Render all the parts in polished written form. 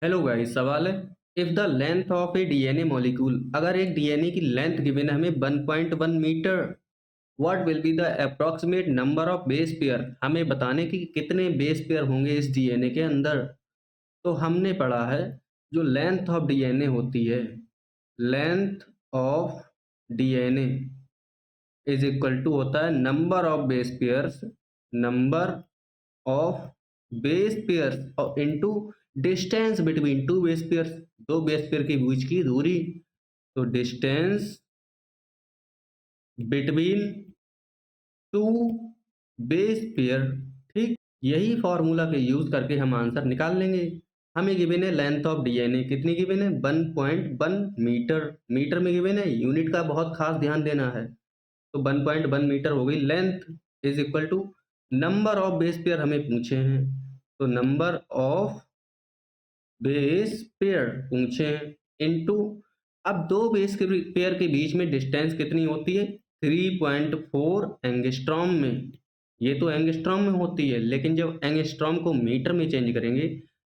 Hello guys, सवाल है if the length of a DNA molecule, अगर एक डीएनए की लेंथ गिवन है हमें 1.1 metre, what will be the approximate number of base pair, हमें बताने की कितने बेस पेयर होंगे इस डीएनए के अंदर। तो हमने पढ़ा है जो लेंथ ऑफ डीएनए होती है, length of DNA is equal to होता है number of base pairs, number of base pairs और into distance between two base pairs, दो बेस पेयर के बीच की दूरी। तो distance between two base pair, ठीक। यही फॉर्मूला के यूज करके हम आंसर निकाल लेंगे। हमें गिवन है लेंथ ऑफ डीएनए कितनी गिवन है 1.1 मीटर, मीटर में गिवन है, यूनिट का बहुत खास ध्यान देना है। तो 1.1 मीटर हो गई length, is equal to number of base pair हमें पूछे हैं, तो नंबर ऑफ बेस पेयर पूछे हैं इनटू, अब दो बेस के पेयर के बीच में डिस्टेंस कितनी होती है 3.4 एंगस्ट्रॉम में। ये तो एंगस्ट्रॉम में होती है, लेकिन जब एंगस्ट्रॉम को मीटर में चेंज करेंगे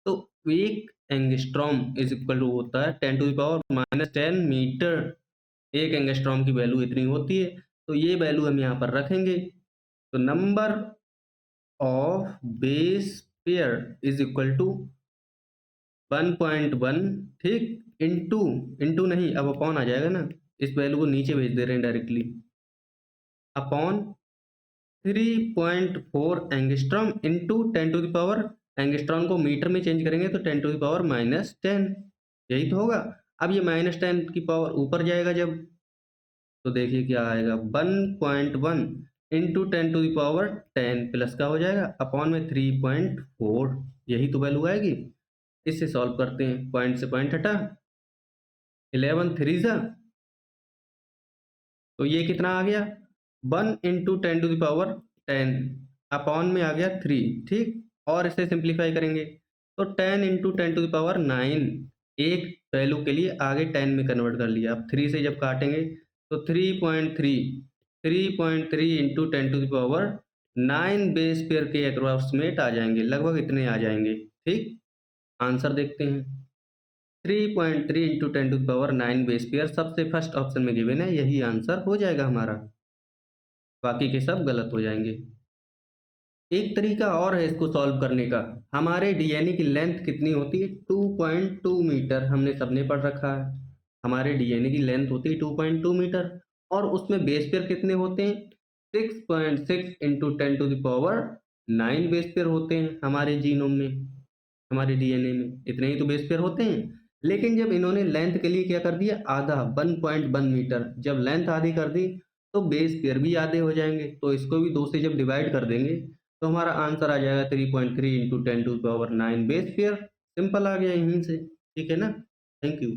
तो एक एंगस्ट्रॉम इज इक्वल टू होता है 10⁻⁻10 मीटर। एक एंगस्ट्रॉम की वैल्यू इतनी होती है, तो ये वैल्यू हम यहाँ पर रखेंगे। तो number of base pair is equal to 1.1, ठीक, इंटू, इंटू नहीं अब अपॉन आ जाएगा ना, इस वैल्यू को नीचे भेज दे रहे हैं directly, upon 3.4 angstrom into 10⁻, angstrom को मीटर में चेंज करेंगे तो 10⁻⁻10, यही तो होगा। अब ये -10 की पावर ऊपर जाएगा जब, तो देखिए क्या आएगा 1.1 इंटू 10⁻10 प्लस का हो जाएगा अपॉन में 3.4, यही तो वैल्यू आएगी। इससे सॉल्व करते हैं, पॉइंट से पॉइंट हटा, 11 3 जा, तो ये कितना आ गया 1 इंटू 10⁻10 अपॉन में आ गया 3, ठीक। और इसे सिंप्लीफाई करेंगे तो 10 इंटू 10⁻9, एक वैल्यू के लिए आगे 10 में कन्वर्ट कर लिया। अब 3 से जब काटेंगे तो 3.3 इंटू 10⁻9 बेस पेयर के अप्रोक्सीमेट आ जाएंगे, लगभग इतने आ जाएंगे, ठीक। आंसर देखते हैं, 3.3 इंटू 10⁻9 बेस पेयर सबसे फर्स्ट ऑप्शन में गिवन है, यही आंसर हो जाएगा हमारा, बाकी के सब गलत हो जाएंगे। एक तरीका और है इसको सॉल्व करने का, हमारे डीएनए की लेंथ कितनी होती है 2.2 मीटर, हमने सबने पढ़ रखा है। हमारे डीएनए की लेंथ होती है 2.2 मीटर और उसमें बेस पेयर कितने होते हैं 6.6 इंटू 10⁻9 बेस पेयर होते हैं हमारे जीनोम में, हमारे डीएनए में इतने ही तो बेस पेयर होते हैं। लेकिन जब इन्होंने लेंथ के लिए क्या कर दिया आधा 1.1 मीटर, जब लेंथ आधी कर दी तो बेस पेयर भी आधे हो जाएंगे, तो इसको भी 2 से जब डिवाइड कर देंगे तो हमारा आंसर आ जाएगा 3.3 इंटू 10⁻9 बेस पेयर। सिंपल आ गया यहीं से, ठीक है ना। Thank you.